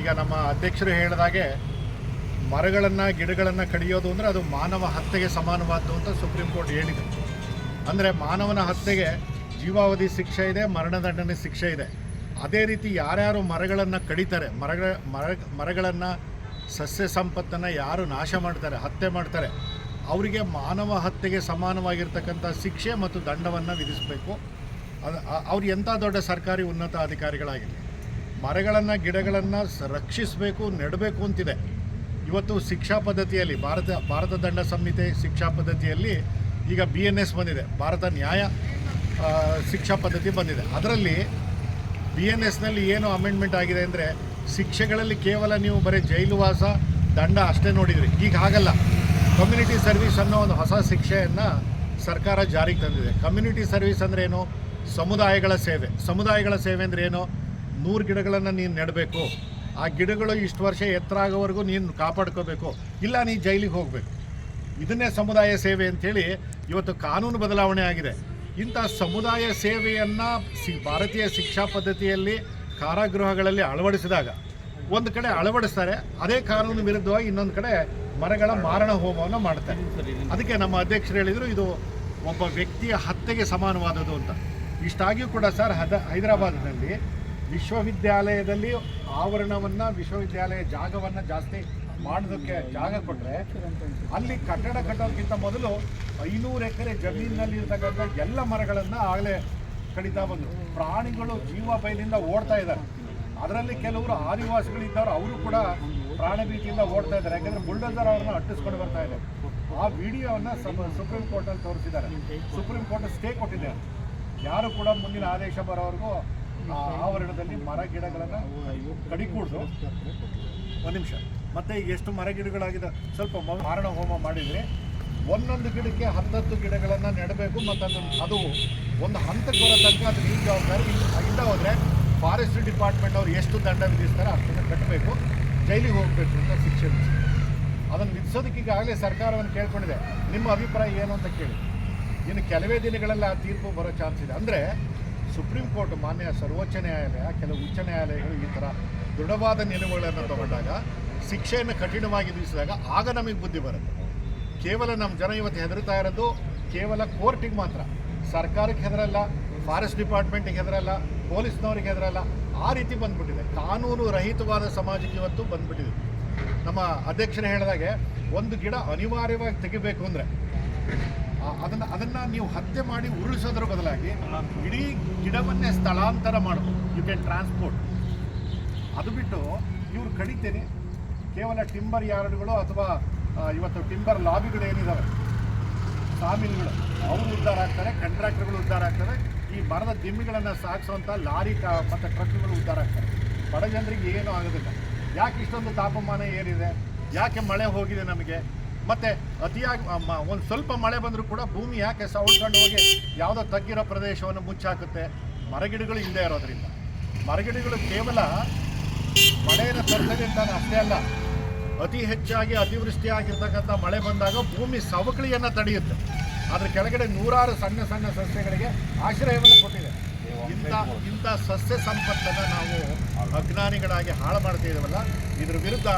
ಈಗ ನಮ್ಮ ಅಧ್ಯಕ್ಷರು ಹೇಳಿದಾಗೆ ಮರಗಳನ್ನು ಗಿಡಗಳನ್ನು ಕಡಿಯೋದು ಅಂದರೆ ಅದು ಮಾನವ ಹತ್ಯೆಗೆ ಸಮಾನವಾದ್ದು ಅಂತ ಸುಪ್ರೀಂ ಕೋರ್ಟ್ ಹೇಳಿದೆ. ಅಂದರೆ ಮಾನವನ ಹತ್ಯೆಗೆ ಜೀವಾವಧಿ ಶಿಕ್ಷೆ ಇದೆ, ಮರಣದಂಡನೆ ಶಿಕ್ಷೆ ಇದೆ. ಅದೇ ರೀತಿ ಯಾರ್ಯಾರು ಮರಗಳನ್ನು ಕಡಿತಾರೆ, ಮರಗಳನ್ನು ಸಸ್ಯ ಸಂಪತ್ತನ್ನು ಯಾರು ನಾಶ ಮಾಡ್ತಾರೆ, ಹತ್ಯೆ ಮಾಡ್ತಾರೆ, ಅವರಿಗೆ ಮಾನವ ಹತ್ಯೆಗೆ ಸಮಾನವಾಗಿರ್ತಕ್ಕಂಥ ಶಿಕ್ಷೆ ಮತ್ತು ದಂಡವನ್ನು ವಿಧಿಸಬೇಕು. ಅವ್ರು ಎಂಥ ದೊಡ್ಡ ಸರ್ಕಾರಿ ಉನ್ನತ ಅಧಿಕಾರಿಗಳಾಗಿರಲಿ, ಮರಗಳನ್ನು ಗಿಡಗಳನ್ನು ರಕ್ಷಿಸಬೇಕು, ನೆಡಬೇಕು ಅಂತಿದೆ. ಇವತ್ತು ಶಿಕ್ಷಾ ಪದ್ಧತಿಯಲ್ಲಿ ಭಾರತ ದಂಡ ಸಂಹಿತೆ ಶಿಕ್ಷಾ ಪದ್ಧತಿಯಲ್ಲಿ ಈಗ BNS ಬಂದಿದೆ, ಭಾರತ ನ್ಯಾಯ ಶಿಕ್ಷಾ ಪದ್ಧತಿ ಬಂದಿದೆ. ಅದರಲ್ಲಿ BNSನಲ್ಲಿ ಏನು ಅಮೆಂಡ್ಮೆಂಟ್ ಆಗಿದೆ ಅಂದರೆ, ಶಿಕ್ಷೆಗಳಲ್ಲಿ ಕೇವಲ ನೀವು ಬರೀ ಜೈಲುವಾಸ ದಂಡ ಅಷ್ಟೇ ನೋಡಿದ್ರಿ. ಈಗ ಹಾಗಲ್ಲ, ಕಮ್ಯುನಿಟಿ ಸರ್ವಿಸ್ ಅನ್ನೋ ಒಂದು ಹೊಸ ಶಿಕ್ಷೆಯನ್ನು ಸರ್ಕಾರ ಜಾರಿಗೆ ತಂದಿದೆ. ಕಮ್ಯುನಿಟಿ ಸರ್ವಿಸ್ ಅಂದರೆ ಏನು? ಸಮುದಾಯಗಳ ಸೇವೆ ಅಂದರೆ ಏನು? 100 ಗಿಡಗಳನ್ನು ನೀನು ನೆಡಬೇಕು, ಆ ಗಿಡಗಳು ಇಷ್ಟು ವರ್ಷ ಎತ್ತರ ಆಗೋವರೆಗೂ ನೀನು ಕಾಪಾಡ್ಕೋಬೇಕು, ಇಲ್ಲ ನೀನು ಜೈಲಿಗೆ ಹೋಗಬೇಕು. ಇದನ್ನೇ ಸಮುದಾಯ ಸೇವೆ ಅಂಥೇಳಿ ಇವತ್ತು ಕಾನೂನು ಬದಲಾವಣೆ ಆಗಿದೆ. ಇಂಥ ಸಮುದಾಯ ಸೇವೆಯನ್ನು ಭಾರತೀಯ ಶಿಕ್ಷಾ ಪದ್ಧತಿಯಲ್ಲಿ ಕಾರಾಗೃಹಗಳಲ್ಲಿ ಅಳವಡಿಸಿದಾಗ ಒಂದು ಕಡೆ ಅಳವಡಿಸ್ತಾರೆ, ಅದೇ ಕಾನೂನು ವಿರುದ್ಧವಾಗಿ ಇನ್ನೊಂದು ಕಡೆ ಮರಗಳ ಮಾರಣ ಹೋಮವನ್ನು ಮಾಡ್ತಾರೆ. ಅದಕ್ಕೆ ನಮ್ಮ ಅಧ್ಯಕ್ಷರು ಹೇಳಿದರು, ಇದು ಒಬ್ಬ ವ್ಯಕ್ತಿಯ ಹತ್ಯೆಗೆ ಸಮಾನವಾದದ್ದು ಅಂತ. ಇಷ್ಟಾಗಿಯೂ ಕೂಡ ಸರ್, ಹೈದರಾಬಾದ್ನಲ್ಲಿ ವಿಶ್ವವಿದ್ಯಾಲಯದಲ್ಲಿ ಆವರಣವನ್ನು, ವಿಶ್ವವಿದ್ಯಾಲಯ ಜಾಗವನ್ನು ಜಾಸ್ತಿ ಮಾಡೋದಕ್ಕೆ ಜಾಗ ಕೊಟ್ಟರೆ, ಅಲ್ಲಿ ಕಟ್ಟಡ ಕಟ್ಟೋದಕ್ಕಿಂತ ಮೊದಲು 500 ಎಕರೆ ಜಮೀನಿನಲ್ಲಿರ್ತಕ್ಕಂಥ ಎಲ್ಲ ಮರಗಳನ್ನು ಆಗಲೇ ಕಡಿತಾ ಬಂದರು. ಪ್ರಾಣಿಗಳು ಜೀವ ಬಯಲಿಂದ ಓಡ್ತಾ ಇದ್ದಾರೆ. ಅದರಲ್ಲಿ ಕೆಲವರು ಆದಿವಾಸಿಗಳಿದ್ದವರು, ಅವರು ಕೂಡ ಪ್ರಾಣ ಭೀತಿಯಿಂದ ಓಡ್ತಾ ಇದ್ದಾರೆ. ಯಾಕೆಂದರೆ ಬುಲ್ಡೋಸರ್ ಅವ್ರನ್ನ ಅಟ್ಟಿಸ್ಕೊಂಡು ಬರ್ತಾ ಇದೆ. ಆ ವಿಡಿಯೋವನ್ನು ಸುಪ್ರೀಂ ಕೋರ್ಟಲ್ಲಿ ತೋರಿಸಿದ್ದಾರೆ. ಸುಪ್ರೀಂ ಕೋರ್ಟ್ ಸ್ಟೇ ಕೊಟ್ಟಿದೆ. ಯಾರು ಕೂಡ ಮುಂದಿನ ಆದೇಶ ಬರೋವರೆಗೂ ಆವರಣದಲ್ಲಿ ಮರ ಗಿಡಗಳನ್ನು ಕಡಿಕೂಡ್ದು. ಒಂದು ನಿಮಿಷ, ಮತ್ತು ಈಗ ಎಷ್ಟು ಮರ ಗಿಡಗಳಾಗಿದೆ, ಸ್ವಲ್ಪ ಮಾರಣ ಹೋಮ ಮಾಡಿದರೆ ಒಂದೊಂದು ಗಿಡಕ್ಕೆ 10 ಗಿಡಗಳನ್ನು ನೆಡಬೇಕು. ಮತ್ತು ಅದು ಒಂದು ಹಂತಕ್ಕೆ ಬರೋ ತನಕ ಅದು ನಿಮ್ಮ ಜವಾಬ್ದಾರಿ. ಇಲ್ಲ ಹೋದರೆ ಫಾರೆಸ್ಟ್ ಡಿಪಾರ್ಟ್ಮೆಂಟ್ ಅವ್ರು ಎಷ್ಟು ದಂಡ ವಿಧಿಸ್ತಾರೆ ಅಷ್ಟನ್ನು ಕಟ್ಟಬೇಕು, ಜೈಲಿಗೆ ಹೋಗಬೇಕು ಅಂತ ಶಿಕ್ಷೆ ವಿಧಿಸ್ತಾರೆ. ಅದನ್ನು ವಿಧಿಸೋದಕ್ಕೆ ಈಗಾಗಲೇ ಸರ್ಕಾರವನ್ನು ಕೇಳ್ಕೊಂಡಿದೆ. ನಿಮ್ಮ ಅಭಿಪ್ರಾಯ ಏನು ಅಂತ ಕೇಳಿ. ಇನ್ನು ಕೆಲವೇ ದಿನಗಳಲ್ಲಿ ಆ ತೀರ್ಪು ಬರೋ ಚಾನ್ಸ್ ಇದೆ. ಅಂದರೆ ಸುಪ್ರೀಂ ಕೋರ್ಟ್, ಮಾನ್ಯ ಸರ್ವೋಚ್ಚ ನ್ಯಾಯಾಲಯ, ಕೆಲವು ಉಚ್ಚ ನ್ಯಾಯಾಲಯಗಳು ಈ ಥರ ದೃಢವಾದ ನಿಲುವುಗಳನ್ನು ತಗೊಂಡಾಗ, ಶಿಕ್ಷೆಯನ್ನು ಕಠಿಣವಾಗಿ ವಿಧಿಸಿದಾಗ ಆಗ ನಮಗೆ ಬುದ್ಧಿ ಬರುತ್ತೆ. ಕೇವಲ ನಮ್ಮ ಜನ ಇವತ್ತು ಹೆದರ್ತಾ ಇರೋದು ಕೇವಲ ಕೋರ್ಟಿಗೆ ಮಾತ್ರ. ಸರ್ಕಾರಕ್ಕೆ ಹೆದರಲ್ಲ, ಫಾರೆಸ್ಟ್ ಡಿಪಾರ್ಟ್ಮೆಂಟಿಗೆ ಹೆದರಲ್ಲ, ಪೊಲೀಸ್ನವ್ರಿಗೆ ಹೆದರಲ್ಲ. ಆ ರೀತಿ ಬಂದ್ಬಿಟ್ಟಿದೆ. ಕಾನೂನು ರಹಿತವಾದ ಸಮಾಜಕ್ಕೆ ಇವತ್ತು ಬಂದ್ಬಿಟ್ಟಿದೆ. ನಮ್ಮ ಅಧ್ಯಕ್ಷರು ಹೇಳಿದಾಗೆ, ಒಂದು ಗಿಡ ಅನಿವಾರ್ಯವಾಗಿ ತೆಗಿಬೇಕು ಅಂದರೆ ಅದನ್ನು ನೀವು ಹತ್ಯೆ ಮಾಡಿ ಉರುಳಿಸೋದ್ರ ಬದಲಾಗಿ ಇಡೀ ಗಿಡವನ್ನೇ ಸ್ಥಳಾಂತರ ಮಾಡಬಹುದು. You can transport. ಅದು ಬಿಟ್ಟು ಇವರು ಕಡಿತೇನೆ ಕೇವಲ ಟಿಂಬರ್ ಯಾರ್ಡ್ಗಳು ಅಥವಾ ಇವತ್ತು ಟಿಂಬರ್ ಲಾಬಿಗಳು ಏನಿದ್ದಾವೆ, ಸಾಮಿಲ್ಗಳು, ಅವರು ಉದ್ಧಾರ ಆಗ್ತಾರೆ, ಕಾಂಟ್ರಾಕ್ಟರ್ಗಳು ಉದ್ಧಾರ ಆಗ್ತವೆ. ಈ ಮರದ ದಿಮ್ಮಿಗಳನ್ನು ಸಾಗಿಸುವಂಥ ಲಾರಿ ಮತ್ತು ಟ್ರಕ್ಗಳು ಉದ್ಧಾರ ಆಗ್ತಾರೆ. ಬಡ ಜನರಿಗೆ ಏನೂ ಆಗೋದಿಲ್ಲ. ಯಾಕೆ ಇಷ್ಟೊಂದು ತಾಪಮಾನ ಏರಿದೆ, ಯಾಕೆ ಮಳೆ ಹೋಗಿದೆ ನಮಗೆ, ಮತ್ತು ಅತಿಯಾಗಿ ಒಂದು ಸ್ವಲ್ಪ ಮಳೆ ಬಂದರೂ ಕೂಡ ಭೂಮಿ ಯಾಕೆ ಸವಳ್ಕೊಂಡು ಹೋಗಿ ಯಾವುದೋ ತಗ್ಗಿರೋ ಪ್ರದೇಶವನ್ನು ಮುಚ್ಚಾಕುತ್ತೆ? ಮರಗಿಡಗಳು ಇಲ್ಲದೆ ಇರೋದ್ರಿಂದ. ಮರಗಿಡಗಳು ಕೇವಲ ಮಳೆಯನ್ನು ತರ್ತದೆ ಅಂತ ಅಷ್ಟೇ ಅಲ್ಲ, ಅತಿ ಹೆಚ್ಚಾಗಿ ಅತಿವೃಷ್ಟಿ ಆಗಿರ್ತಕ್ಕಂಥ ಮಳೆ ಬಂದಾಗ ಭೂಮಿ ಸವಕಳಿಯನ್ನು ತಡೆಯುತ್ತೆ. ಅದರ ಕೆಳಗಡೆ ನೂರಾರು ಸಣ್ಣ ಸಣ್ಣ ಸಸ್ಯಗಳಿಗೆ ಆಶ್ರಯವನ್ನು ಕೊಟ್ಟಿದೆ. ಇಂಥ ಸಸ್ಯ ಸಂಪತ್ತನ್ನು ನಾವು ಅಜ್ಞಾನಿಗಳಾಗಿ ಹಾಳು ಮಾಡ್ತಿದ್ದೀವಲ್ಲ, ಇದ್ರ ವಿರುದ್ಧ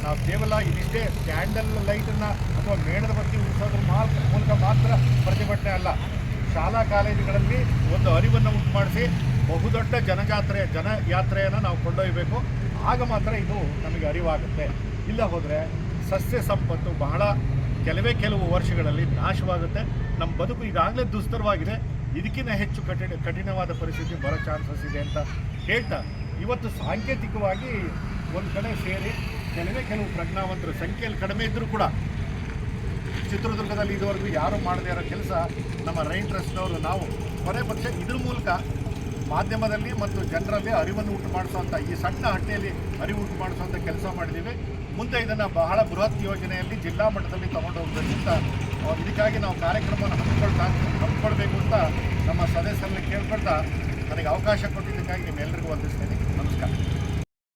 ನಾವು ಕೇವಲ ಇದಿಷ್ಟೇ ಕ್ಯಾಂಡಲ್ ಲೈಟನ್ನು ಅಥವಾ ಮೇಣದ ಬತ್ತಿ ಉಳಿಸೋದ್ರ ಮೂಲಕ ಮಾತ್ರ ಪ್ರತಿಭಟನೆ ಅಲ್ಲ. ಶಾಲಾ ಕಾಲೇಜುಗಳಲ್ಲಿ ಒಂದು ಅರಿವನ್ನು ಉಂಟು ಮಾಡಿಸಿ ಬಹುದೊಡ್ಡ ಜನಯಾತ್ರೆಯನ್ನು ನಾವು ಕೊಂಡೊಯ್ಯಬೇಕು. ಆಗ ಮಾತ್ರ ಇದು ನಮಗೆ ಅರಿವಾಗುತ್ತೆ. ಇಲ್ಲ ಹೋದರೆ ಸಸ್ಯ ಸಂಪತ್ತು ಕೆಲವು ವರ್ಷಗಳಲ್ಲಿ ನಾಶವಾಗುತ್ತೆ. ನಮ್ಮ ಬದುಕು ಈಗಾಗಲೇ ದುಸ್ತರವಾಗಿದೆ. ಇದಕ್ಕಿಂತ ಹೆಚ್ಚು ಕಠಿಣವಾದ ಪರಿಸ್ಥಿತಿ ಬರೋ ಚಾನ್ಸಸ್ ಇದೆ ಅಂತ ಹೇಳ್ತಾ, ಇವತ್ತು ಸಾಂಕೇತಿಕವಾಗಿ ಒಂದು ಕಡೆ ಸೇರಿ ಕೆಲವು ಪ್ರಜ್ಞಾವಂತರು, ಸಂಖ್ಯೆಯಲ್ಲಿ ಕಡಿಮೆ ಇದ್ದರೂ ಕೂಡ, ಚಿತ್ರದುರ್ಗದಲ್ಲಿ ಇದುವರೆಗೂ ಯಾರು ಮಾಡದೇ ಇರೋ ಕೆಲಸ ನಮ್ಮ ರೈನ್ ಟ್ರಸ್ಟ್ನವರು, ನಾವು ಕೊನೆ ಪಕ್ಷ ಇದ್ರ ಮೂಲಕ ಮಾಧ್ಯಮದಲ್ಲಿ ಮತ್ತು ಜನರಲ್ಲಿ ಅರಿವನ್ನು ಉಂಟು ಮಾಡಿಸುವಂಥ, ಈ ಸಣ್ಣ ಹಟ್ಟಿಯಲ್ಲಿ ಅರಿವು ಉಂಟು ಮಾಡಿಸುವಂಥ ಕೆಲಸ ಮಾಡಿದ್ದೀವಿ. ಮುಂದೆ ಇದನ್ನು ಬಹಳ ಬೃಹತ್ ಯೋಜನೆಯಲ್ಲಿ ಜಿಲ್ಲಾ ಮಟ್ಟದಲ್ಲಿ ತಗೊಂಡು ಹೋಗಬೇಕಂತ, ಇದಕ್ಕಾಗಿ ನಾವು ಕಾರ್ಯಕ್ರಮವನ್ನು ಹಮ್ಮಿಕೊಳ್ಬೇಕು ಅಂತ ನಮ್ಮ ಸದಸ್ಯರಲ್ಲಿ ಕೇಳ್ಕೊಳ್ತಾ, ನನಗೆ ಅವಕಾಶ ಕೊಟ್ಟಿದ್ದಕ್ಕಾಗಿ ನಿಮ್ಮೆಲ್ಲರಿಗೂ ವಂದಿಸ್ತೇನೆ. ನಮಸ್ಕಾರ.